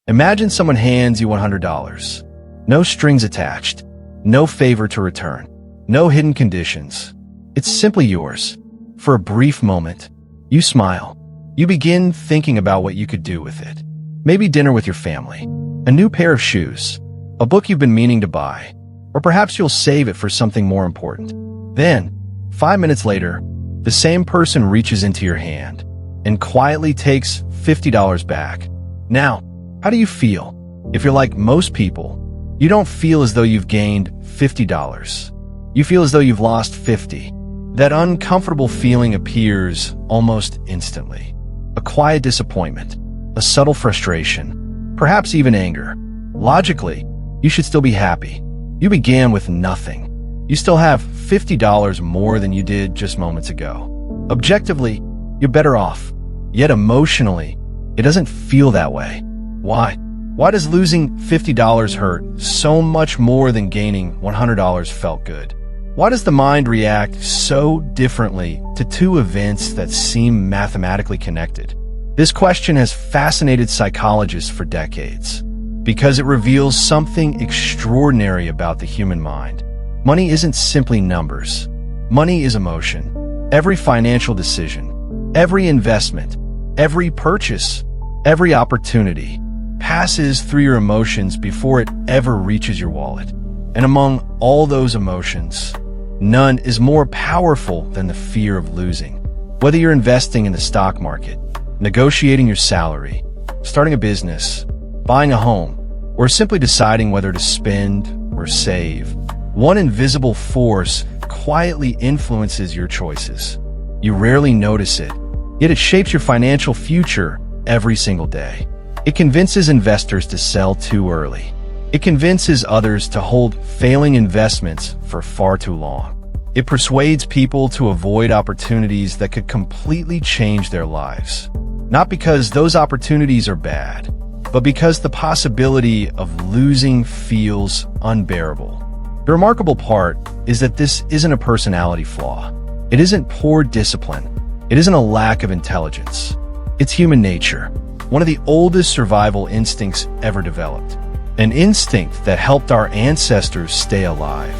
Imagine someone hands you $100. No strings attached, no favor to return, no hidden conditions. It's simply yours. For a brief moment, you smile. You begin thinking about what you could do with it. Maybe dinner with your family, a new pair of shoes, a book you've been meaning to buy, or perhaps you'll save it for something more important. Then, 5 minutes later, the same person reaches into your hand and quietly takes $50 back. Now, how do you feel? If you're like most people, you don't feel as though you've gained $50. You feel as though you've lost 50. That uncomfortable feeling appears almost instantly. A quiet disappointment, a subtle frustration, perhaps even anger. Logically, you should still be happy. You began with nothing. You still have $50 more than you did just moments ago. Objectively, you're better off. Yet emotionally, it doesn't feel that way. Why? Why does losing $50 hurt so much more than gaining $100 felt good? Why does the mind react so differently to two events that seem mathematically connected? This question has fascinated psychologists for decades because it reveals something extraordinary about the human mind. Money isn't simply numbers. Money is emotion. Every financial decision, every investment, every purchase, every opportunity passes through your emotions before it ever reaches your wallet. And among all those emotions, none is more powerful than the fear of losing. Whether you're investing in the stock market, negotiating your salary, starting a business, buying a home, or simply deciding whether to spend or save, one invisible force quietly influences your choices. You rarely notice it, yet it shapes your financial future every single day. It convinces investors to sell too early. It convinces others to hold failing investments for far too long. It persuades people to avoid opportunities that could completely change their lives. Not because those opportunities are bad, but because the possibility of losing feels unbearable. The remarkable part is that this isn't a personality flaw. It isn't poor discipline. It isn't a lack of intelligence. It's human nature, one of the oldest survival instincts ever developed. An instinct that helped our ancestors stay alive,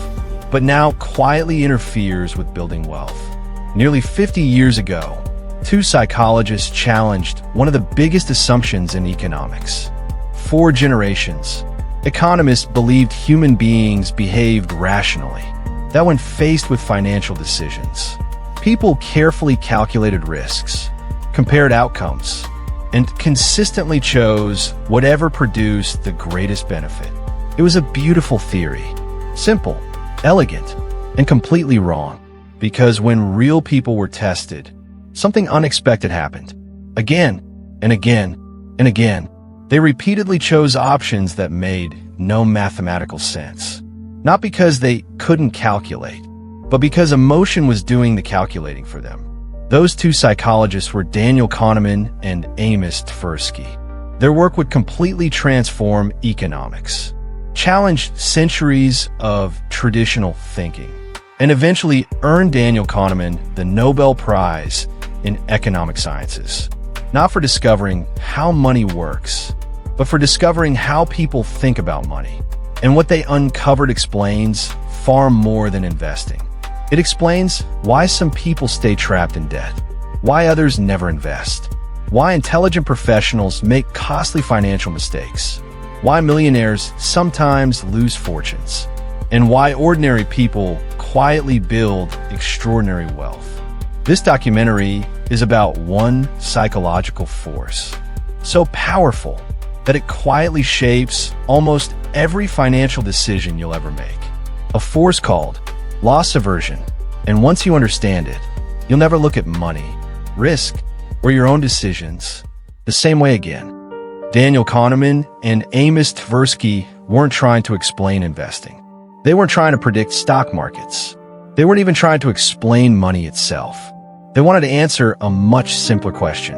but now quietly interferes with building wealth. Nearly 50 years ago, two psychologists challenged one of the biggest assumptions in economics. For generations, economists believed human beings behaved rationally, that when faced with financial decisions, people carefully calculated risks, compared outcomes, and consistently chose whatever produced the greatest benefit. It was a beautiful theory, simple, elegant, and completely wrong, because when real people were tested, something unexpected happened. Again and again and again, they repeatedly chose options that made no mathematical sense. Not because they couldn't calculate, but because emotion was doing the calculating for them. Those two psychologists were Daniel Kahneman and Amos Tversky. Their work would completely transform economics, challenge centuries of traditional thinking, and eventually earn Daniel Kahneman the Nobel Prize in economic sciences. Not for discovering how money works, but for discovering how people think about money. And what they uncovered explains far more than investing. It explains why some people stay trapped in debt, why others never invest, why intelligent professionals make costly financial mistakes, why millionaires sometimes lose fortunes, and why ordinary people quietly build extraordinary wealth. This documentary is about one psychological force, so powerful that it quietly shapes almost every financial decision you'll ever make. A force called loss aversion. And once you understand it, you'll never look at money, risk, or your own decisions the same way again. Daniel Kahneman and Amos Tversky weren't trying to explain investing. They weren't trying to predict stock markets. They weren't even trying to explain money itself. They wanted to answer a much simpler question.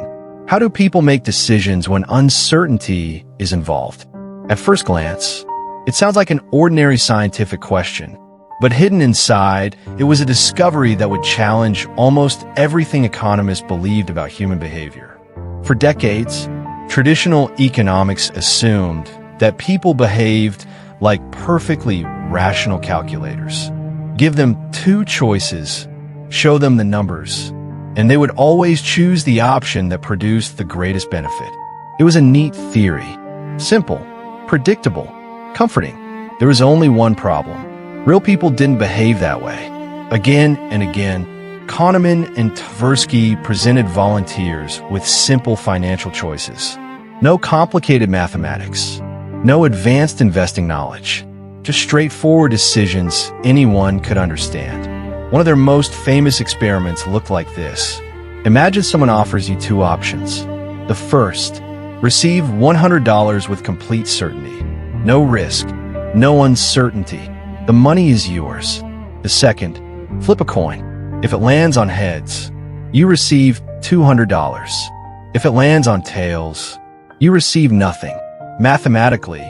How do people make decisions when uncertainty is involved? At first glance, it sounds like an ordinary scientific question, but hidden inside, it was a discovery that would challenge almost everything economists believed about human behavior. For decades, Traditional economics assumed that people behaved like perfectly rational calculators. Give them two choices, show them the numbers, and they would always choose the option that produced the greatest benefit. It was a neat theory. Simple, predictable, comforting. There was only one problem. Real people didn't behave that way. Again and again, Kahneman and Tversky presented volunteers with simple financial choices. No complicated mathematics, no advanced investing knowledge, just straightforward decisions anyone could understand. One of their most famous experiments looked like this. Imagine someone offers you two options. The first, receive $100 with complete certainty. No risk, no uncertainty. The money is yours. The second, flip a coin. If it lands on heads, you receive $200. If it lands on tails, you receive nothing. Mathematically,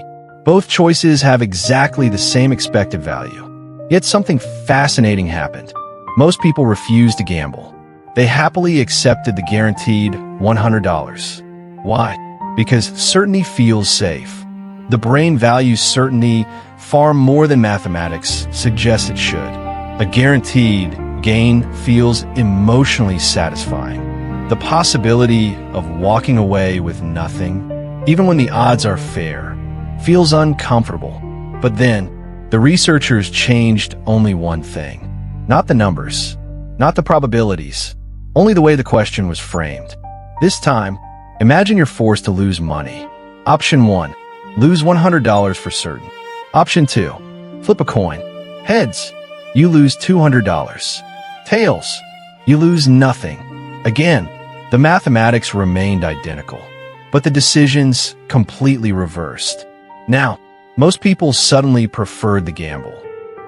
both choices have exactly the same expected value. Yet something fascinating happened. Most people refused to gamble. They happily accepted the guaranteed $100. Why? Because certainty feels safe. The brain values certainty far more than mathematics suggests it should. A guaranteed gain feels emotionally satisfying. The possibility of walking away with nothing, even when the odds are fair, feels uncomfortable. But then, the researchers changed only one thing. Not the numbers, not the probabilities, only the way the question was framed. This time, imagine you're forced to lose money. Option 1, lose $100 for certain. Option 2, flip a coin. Heads, you lose $200. Tails, you lose nothing. Again, the mathematics remained identical, but the decisions completely reversed. Now, most people suddenly preferred the gamble.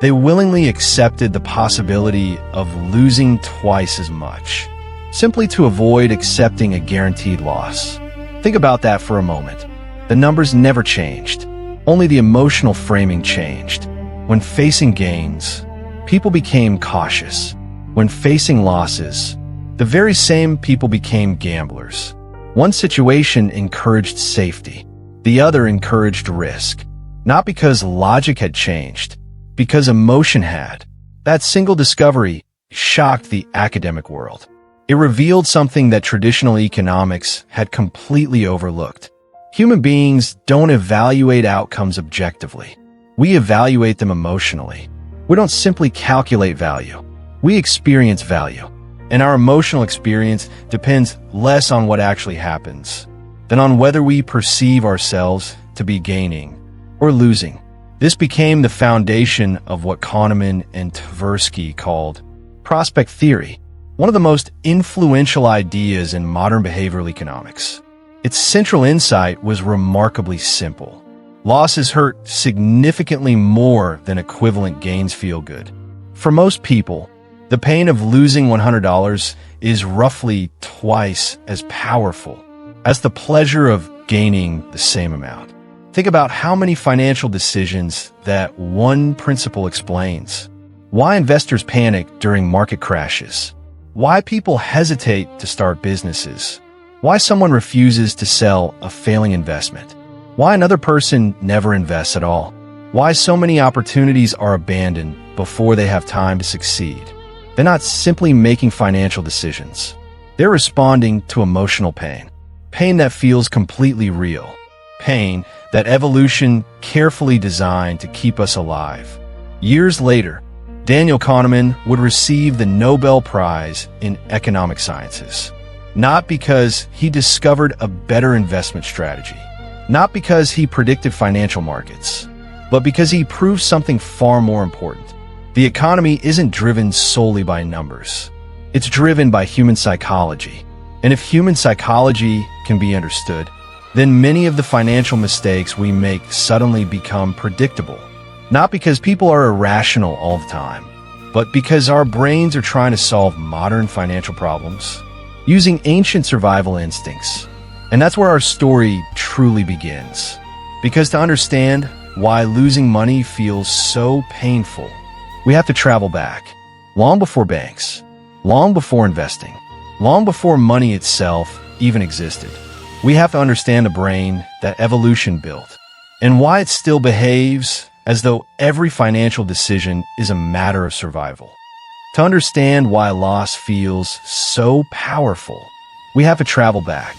They willingly accepted the possibility of losing twice as much, simply to avoid accepting a guaranteed loss. Think about that for a moment. The numbers never changed. Only the emotional framing changed. When facing gains, people became cautious. When facing losses, the very same people became gamblers. One situation encouraged safety. The other encouraged risk. Not because logic had changed, because emotion had. That single discovery shocked the academic world. It revealed something that traditional economics had completely overlooked. Human beings don't evaluate outcomes objectively. We evaluate them emotionally. We don't simply calculate value. We experience value. And our emotional experience depends less on what actually happens than on whether we perceive ourselves to be gaining or losing. This became the foundation of what Kahneman and Tversky called prospect theory, one of the most influential ideas in modern behavioral economics. Its central insight was remarkably simple. Losses hurt significantly more than equivalent gains feel good. For most people, the pain of losing $100 is roughly twice as powerful as the pleasure of gaining the same amount. Think about how many financial decisions that one principle explains. Why investors panic during market crashes. Why people hesitate to start businesses. Why someone refuses to sell a failing investment. Why another person never invests at all. Why so many opportunities are abandoned before they have time to succeed. They're not simply making financial decisions. They're responding to emotional pain. Pain that feels completely real. Pain that evolution carefully designed to keep us alive. Years later, Daniel Kahneman would receive the Nobel Prize in Economic Sciences. Not because he discovered a better investment strategy. Not because he predicted financial markets. But because he proved something far more important. The economy isn't driven solely by numbers. It's driven by human psychology. And if human psychology can be understood, then many of the financial mistakes we make suddenly become predictable. Not because people are irrational all the time, but because our brains are trying to solve modern financial problems using ancient survival instincts. And that's where our story truly begins. Because to understand why losing money feels so painful, we have to travel back, long before banks, long before investing, long before money itself even existed. we have to understand the brain that evolution built and why it still behaves as though every financial decision is a matter of survival. To understand why loss feels so powerful, we have to travel back,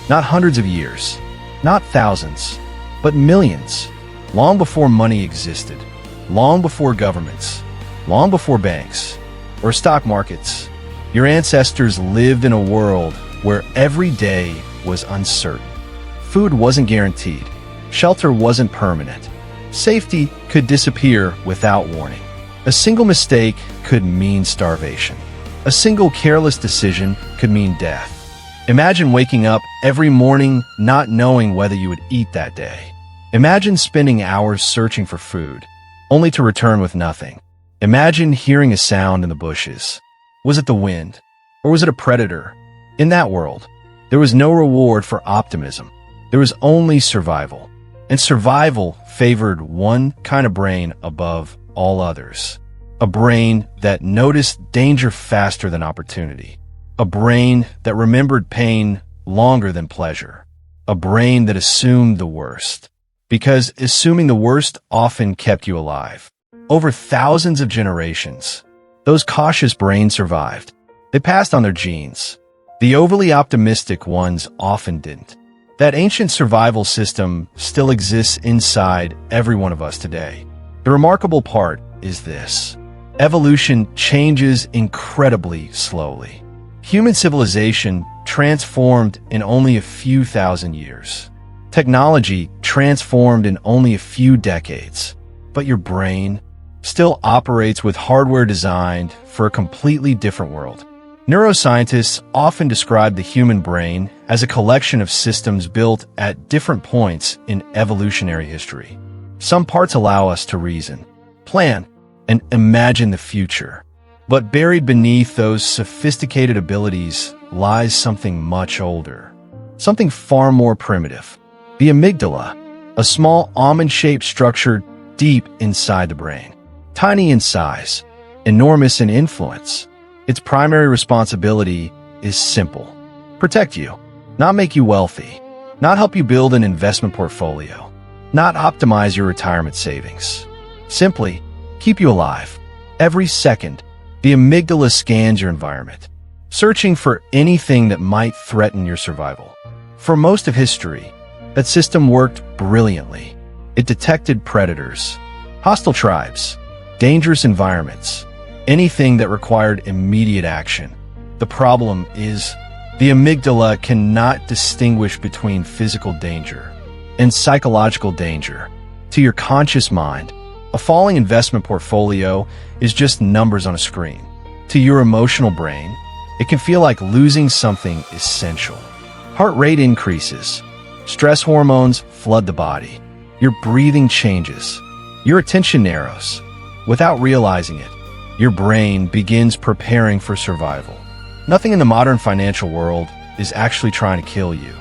not hundreds of years, not thousands, but millions, long before money existed, long before governments, long before banks or stock markets. Your ancestors lived in a world where every day was uncertain. Food wasn't guaranteed. Shelter wasn't permanent. Safety could disappear without warning. A single mistake could mean starvation. A single careless decision could mean death. Imagine waking up every morning not knowing whether you would eat that day. Imagine spending hours searching for food, only to return with nothing. Imagine hearing a sound in the bushes. Was it the wind? Or was it a predator? In that world, there was no reward for optimism. There was only survival. And survival favored one kind of brain above all others. A brain that noticed danger faster than opportunity. A brain that remembered pain longer than pleasure. A brain that assumed the worst. Because assuming the worst often kept you alive. Over thousands of generations, those cautious brains survived. They passed on their genes. The overly optimistic ones often didn't. That ancient survival system still exists inside every one of us today. The remarkable part is this. Evolution changes incredibly slowly. Human civilization transformed in only a few thousand years. Technology transformed in only a few decades. But your brain still operates with hardware designed for a completely different world. Neuroscientists often describe the human brain as a collection of systems built at different points in evolutionary history. Some parts allow us to reason, plan, and imagine the future. But buried beneath those sophisticated abilities lies something much older, something far more primitive. The amygdala, a small almond-shaped structure deep inside the brain. Tiny in size, enormous in influence. Its primary responsibility is simple. Protect you, not make you wealthy, not help you build an investment portfolio, not optimize your retirement savings. Simply, keep you alive. Every second, the amygdala scans your environment, searching for anything that might threaten your survival. For most of history, that system worked brilliantly. It detected predators, hostile tribes, dangerous environments, anything that required immediate action. The problem is, the amygdala cannot distinguish between physical danger and psychological danger. To your conscious mind, a falling investment portfolio is just numbers on a screen. To your emotional brain, it can feel like losing something essential. Heart rate increases. Stress hormones flood the body. Your breathing changes. Your attention narrows. Without realizing it, your brain begins preparing for survival. Nothing in the modern financial world is actually trying to kill you.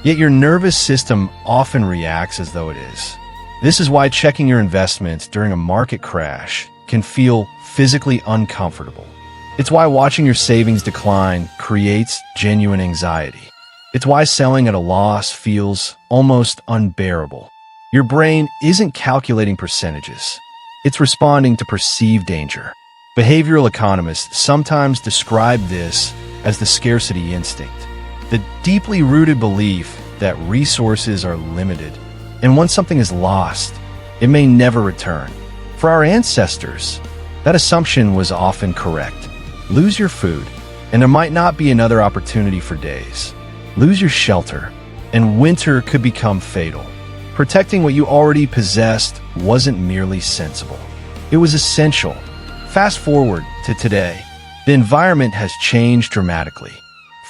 Yet your nervous system often reacts as though it is. This is why checking your investments during a market crash can feel physically uncomfortable. It's why watching your savings decline creates genuine anxiety. It's why selling at a loss feels almost unbearable. Your brain isn't calculating percentages. It's responding to perceived danger. Behavioral economists sometimes describe this as the scarcity instinct, the deeply rooted belief that resources are limited, and once something is lost, it may never return. For our ancestors, that assumption was often correct. Lose your food, and there might not be another opportunity for days. Lose your shelter, and winter could become fatal. Protecting what you already possessed wasn't merely sensible. It was essential. Fast forward to today. The environment has changed dramatically.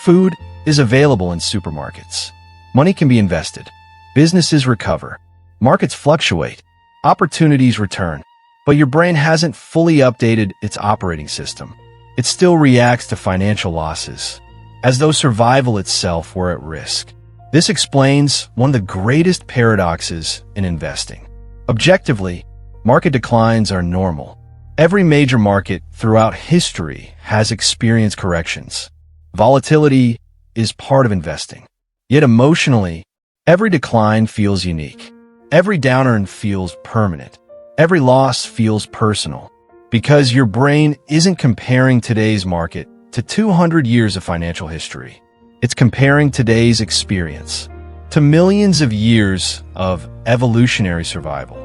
Food is available in supermarkets. Money can be invested. Businesses recover. Markets fluctuate. Opportunities return. But your brain hasn't fully updated its operating system. It still reacts to financial losses, as though survival itself were at risk. This explains one of the greatest paradoxes in investing. Objectively, market declines are normal. Every major market throughout history has experienced corrections. Volatility is part of investing. Yet emotionally, every decline feels unique. Every downturn feels permanent. Every loss feels personal. Because your brain isn't comparing today's market to 200 years of financial history. It's comparing today's experience to millions of years of evolutionary survival.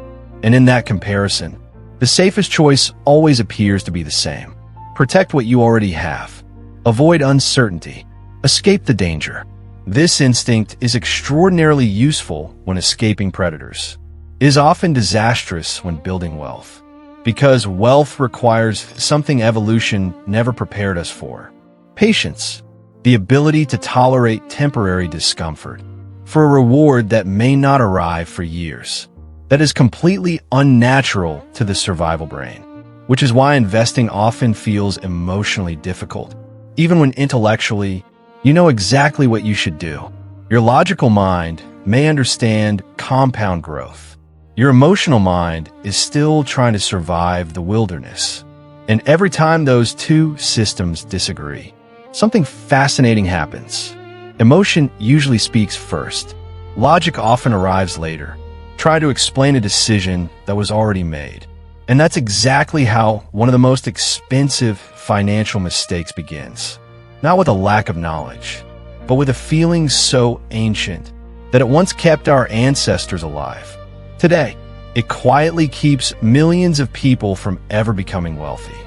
And in that comparison, the safest choice always appears to be the same. Protect what you already have. Avoid uncertainty. Escape the danger. This instinct is extraordinarily useful when escaping predators. It is often disastrous when building wealth, because wealth requires something evolution never prepared us for. Patience, the ability to tolerate temporary discomfort for a reward that may not arrive for years. That is completely unnatural to the survival brain, which is why investing often feels emotionally difficult. Even when intellectually, you know exactly what you should do. Your logical mind may understand compound growth. Your emotional mind is still trying to survive the wilderness. And every time those two systems disagree, something fascinating happens. Emotion usually speaks first. Logic often arrives later. Try to explain a decision that was already made. And that's exactly how one of the most expensive financial mistakes begins. Not with a lack of knowledge, but with a feeling so ancient that it once kept our ancestors alive. Today, it quietly keeps millions of people from ever becoming wealthy.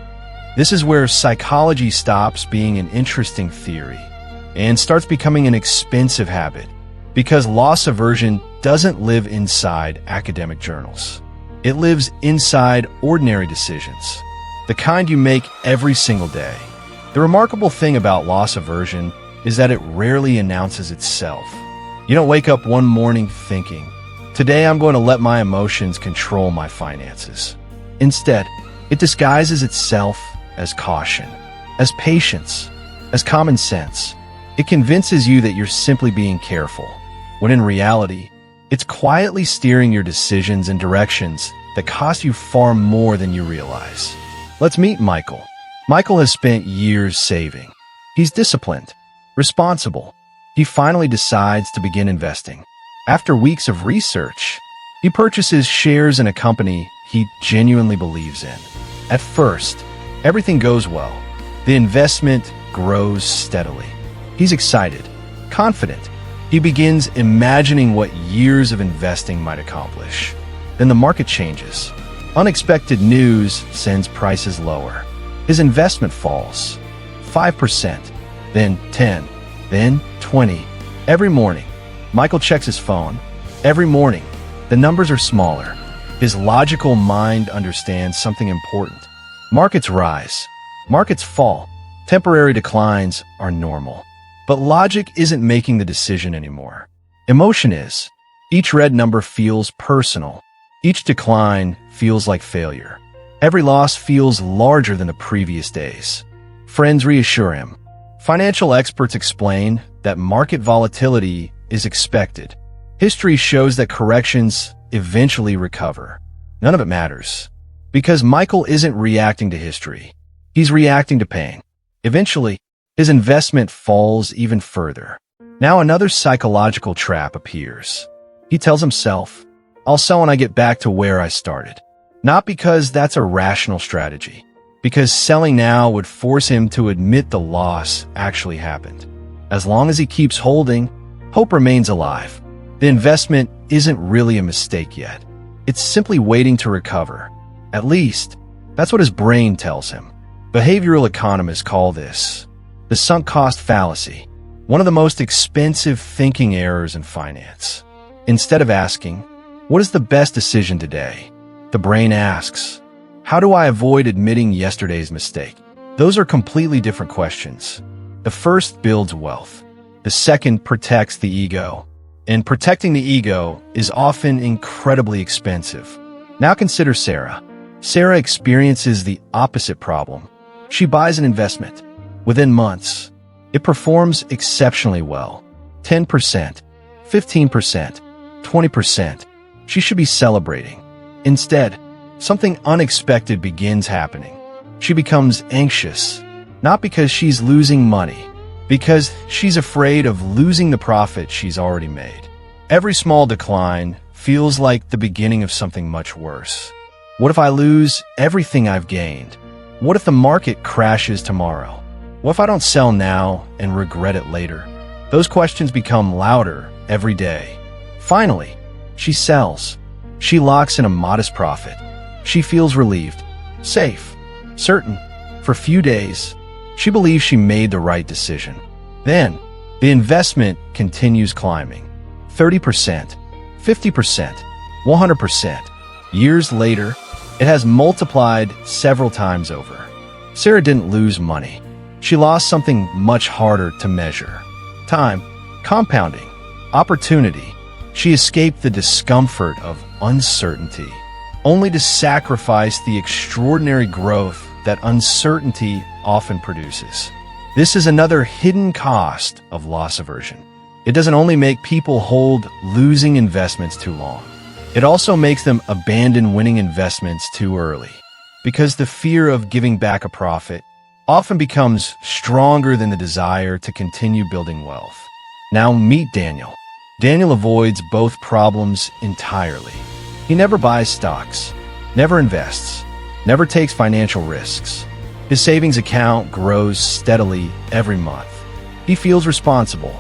This is where psychology stops being an interesting theory and starts becoming an expensive habit, because loss aversion doesn't live inside academic journals. It lives inside ordinary decisions, the kind you make every single day. The remarkable thing about loss aversion is that it rarely announces itself. You don't wake up one morning thinking, "Today I'm going to let my emotions control my finances." Instead, it disguises itself as caution, as patience, as common sense. It convinces you that you're simply being careful, when in reality, it's quietly steering your decisions in directions that cost you far more than you realize. Let's meet Michael. Michael has spent years saving. He's disciplined, responsible. He finally decides to begin investing. After weeks of research, he purchases shares in a company he genuinely believes in. At first, everything goes well. The investment grows steadily. He's excited, confident. He begins imagining what years of investing might accomplish. Then the market changes. Unexpected news sends prices lower. His investment falls. 5%, then 10, then 20. Every morning, Michael checks his phone. Every morning, the numbers are smaller. His logical mind understands something important. Markets rise. Markets fall. Temporary declines are normal. But logic isn't making the decision anymore. Emotion is. Each red number feels personal. Each decline feels like failure. Every loss feels larger than the previous days. Friends reassure him. Financial experts explain that market volatility is expected. History shows that corrections eventually recover. None of it matters, because Michael isn't reacting to history. He's reacting to pain. Eventually, his investment falls even further. Now another psychological trap appears. He tells himself, "I'll sell when I get back to where I started." Not because that's a rational strategy, because selling now would force him to admit the loss actually happened. As long as he keeps holding, hope remains alive. The investment isn't really a mistake yet. It's simply waiting to recover. At least, that's what his brain tells him. Behavioral economists call this the sunk cost fallacy, one of the most expensive thinking errors in finance. Instead of asking, "What is the best decision today?" the brain asks, "How do I avoid admitting yesterday's mistake?" Those are completely different questions. The first builds wealth. The second protects the ego. And protecting the ego is often incredibly expensive. Now consider Sarah. Sarah experiences the opposite problem. She buys an investment. Within months, it performs exceptionally well. 10%, 15%, 20%. She should be celebrating. Instead, something unexpected begins happening. She becomes anxious, not because she's losing money, Because she's afraid of losing the profit she's already made. Every small decline feels like the beginning of something much worse. What if I lose everything I've gained? What if the market crashes tomorrow? What if I don't sell now and regret it later? Those questions become louder every day. Finally, she sells. She locks in a modest profit. She feels relieved, safe, certain. For a few days, she believes she made the right decision. Then, the investment continues climbing. 30%, 50%, 100%. Years later, it has multiplied several times over. Sarah didn't lose money. She lost something much harder to measure. Time, compounding, opportunity. She escaped the discomfort of uncertainty, only to sacrifice the extraordinary growth that uncertainty often produces. This is another hidden cost of loss aversion. It doesn't only make people hold losing investments too long. It also makes them abandon winning investments too early, because the fear of giving back a profit often becomes stronger than the desire to continue building wealth. Now meet Daniel. Daniel avoids both problems entirely. He never buys stocks, never invests, never takes financial risks. His savings account grows steadily every month. He feels responsible,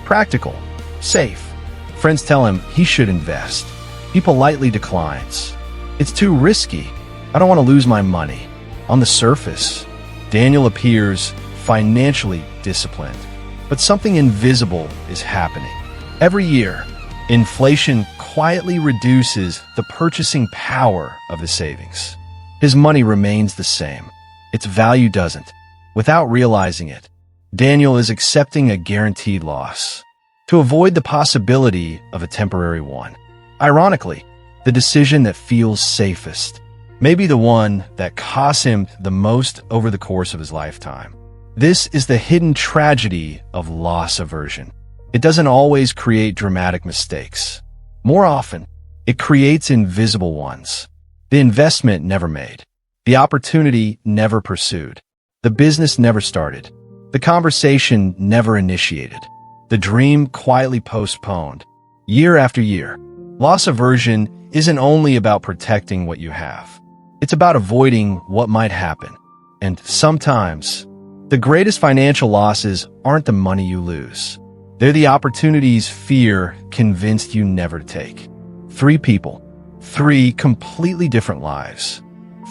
practical, safe. Friends tell him he should invest. He politely declines. It's too risky. I don't want to lose my money. On the surface, Daniel appears financially disciplined, but something invisible is happening. Every year, inflation quietly reduces the purchasing power of his savings. His money remains the same. Its value doesn't. Without realizing it, Daniel is accepting a guaranteed loss to avoid the possibility of a temporary one. Ironically, the decision that feels safest may be the one that costs him the most over the course of his lifetime. This is the hidden tragedy of loss aversion. It doesn't always create dramatic mistakes. More often, it creates invisible ones. The investment never made. The opportunity never pursued. The business never started. The conversation never initiated. The dream quietly postponed. Year after year. Loss aversion isn't only about protecting what you have. It's about avoiding what might happen. And sometimes, the greatest financial losses aren't the money you lose. They're the opportunities fear convinced you never to take. 3 people, 3 completely different lives,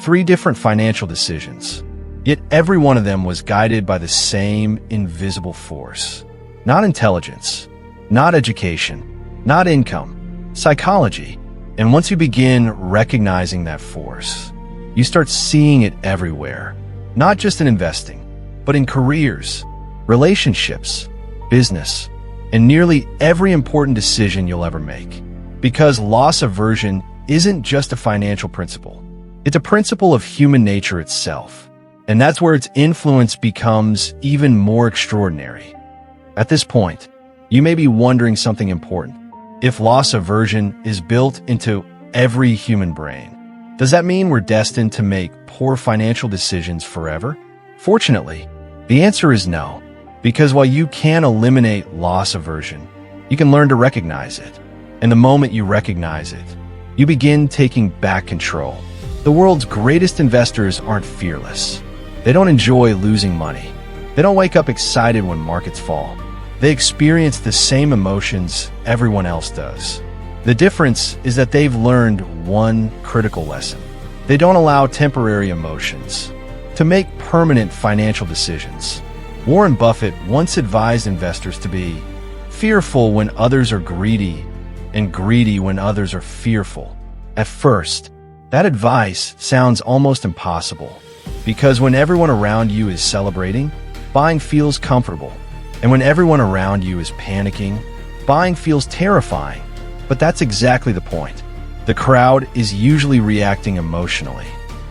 3 different financial decisions. Yet every one of them was guided by the same invisible force. Not intelligence, not education, not income, psychology. And once you begin recognizing that force, you start seeing it everywhere, not just in investing, but in careers, relationships, business, and nearly every important decision you'll ever make. Because loss aversion isn't just a financial principle. It's a principle of human nature itself. And that's where its influence becomes even more extraordinary. At this point, you may be wondering something important. If loss aversion is built into every human brain, does that mean we're destined to make poor financial decisions forever? Fortunately, the answer is no. Because while you can eliminate loss aversion, you can learn to recognize it. And the moment you recognize it, you begin taking back control. The world's greatest investors aren't fearless. They don't enjoy losing money. They don't wake up excited when markets fall. They experience the same emotions everyone else does. The difference is that they've learned one critical lesson. They don't allow temporary emotions to make permanent financial decisions. Warren Buffett once advised investors to be fearful when others are greedy and greedy when others are fearful. At first, that advice sounds almost impossible because when everyone around you is celebrating, buying feels comfortable. And when everyone around you is panicking, buying feels terrifying. But that's exactly the point. The crowd is usually reacting emotionally.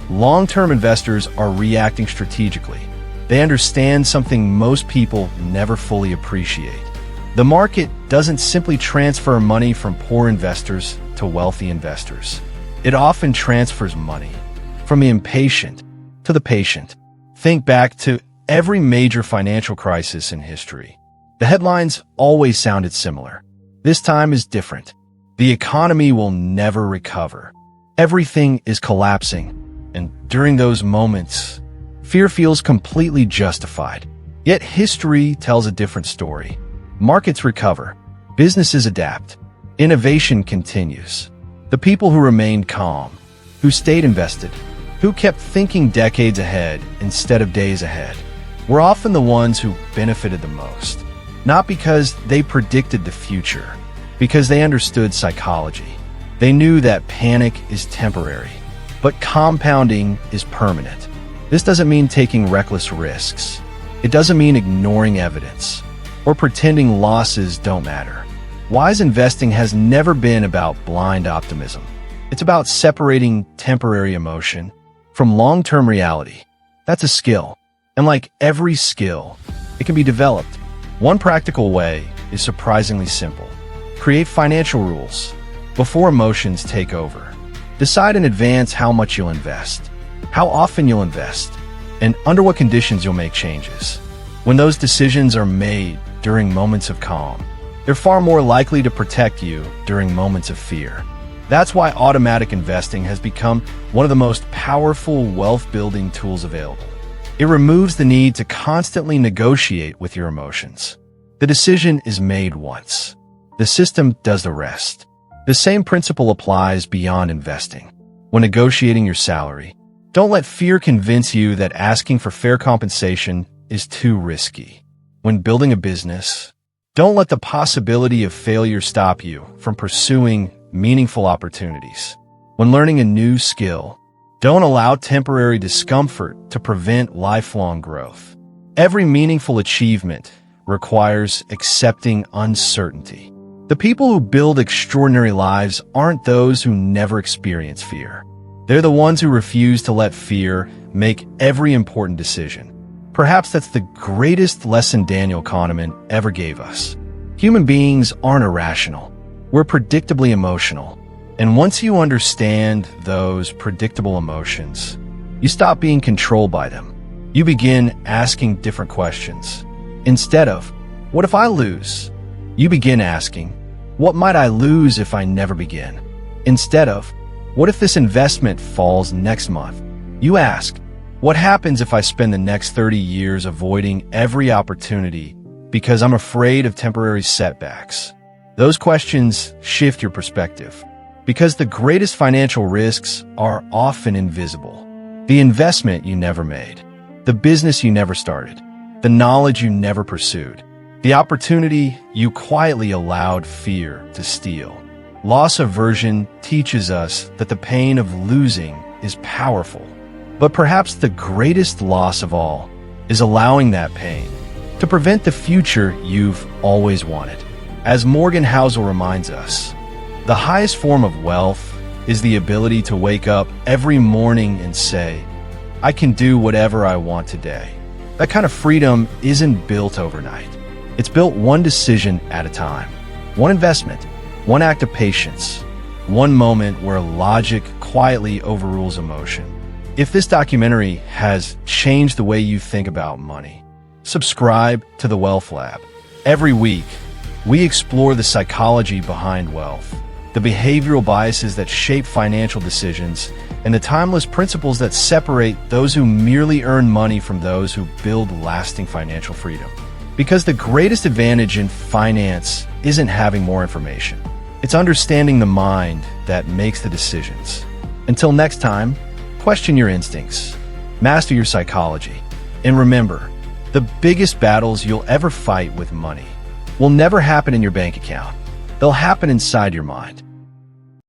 Long-term investors are reacting strategically. They understand something most people never fully appreciate. The market doesn't simply transfer money from poor investors to wealthy investors. It often transfers money from the impatient to the patient. Think back to every major financial crisis in history, the headlines always sounded similar. This time is different. The economy will never recover. Everything is collapsing. And during those moments, fear feels completely justified. Yet history tells a different story. Markets recover. Businesses adapt. Innovation continues. The people who remained calm, who stayed invested, who kept thinking decades ahead instead of days ahead, were often the ones who benefited the most. Not because they predicted the future, because they understood psychology. They knew that panic is temporary, but compounding is permanent. This doesn't mean taking reckless risks. It doesn't mean ignoring evidence or pretending losses don't matter. Wise investing has never been about blind optimism. It's about separating temporary emotion from long-term reality. That's a skill. And like every skill, it can be developed. One practical way is surprisingly simple. Create financial rules before emotions take over. Decide in advance how much you'll invest, how often you'll invest, and under what conditions you'll make changes. When those decisions are made during moments of calm, they're far more likely to protect you during moments of fear. That's why automatic investing has become one of the most powerful wealth-building tools available. It removes the need to constantly negotiate with your emotions. The decision is made once. The system does the rest. The same principle applies beyond investing. When negotiating your salary, don't let fear convince you that asking for fair compensation is too risky. When building a business, don't let the possibility of failure stop you from pursuing meaningful opportunities. When learning a new skill, don't allow temporary discomfort to prevent lifelong growth. Every meaningful achievement requires accepting uncertainty. The people who build extraordinary lives aren't those who never experience fear. They're the ones who refuse to let fear make every important decision. Perhaps that's the greatest lesson Daniel Kahneman ever gave us. Human beings aren't irrational. We're predictably emotional. And once you understand those predictable emotions, you stop being controlled by them. You begin asking different questions. Instead of, what if I lose? You begin asking, what might I lose if I never begin? Instead of, what if this investment falls next month? You ask, what happens if I spend the next 30 years avoiding every opportunity because I'm afraid of temporary setbacks? Those questions shift your perspective, because the greatest financial risks are often invisible. The investment you never made, the business you never started, the knowledge you never pursued, the opportunity you quietly allowed fear to steal. Loss aversion teaches us that the pain of losing is powerful. But perhaps the greatest loss of all is allowing that pain to prevent the future you've always wanted. As Morgan Housel reminds us, the highest form of wealth is the ability to wake up every morning and say, I can do whatever I want today. That kind of freedom isn't built overnight. It's built one decision at a time, one investment, one act of patience, one moment where logic quietly overrules emotion. If this documentary has changed the way you think about money, subscribe to the Wealth Lab. Every week, we explore the psychology behind wealth, the behavioral biases that shape financial decisions, and the timeless principles that separate those who merely earn money from those who build lasting financial freedom. Because the greatest advantage in finance isn't having more information. It's understanding the mind that makes the decisions. Until next time, question your instincts, master your psychology, and remember, the biggest battles you'll ever fight with money will never happen in your bank account. They'll happen inside your mind.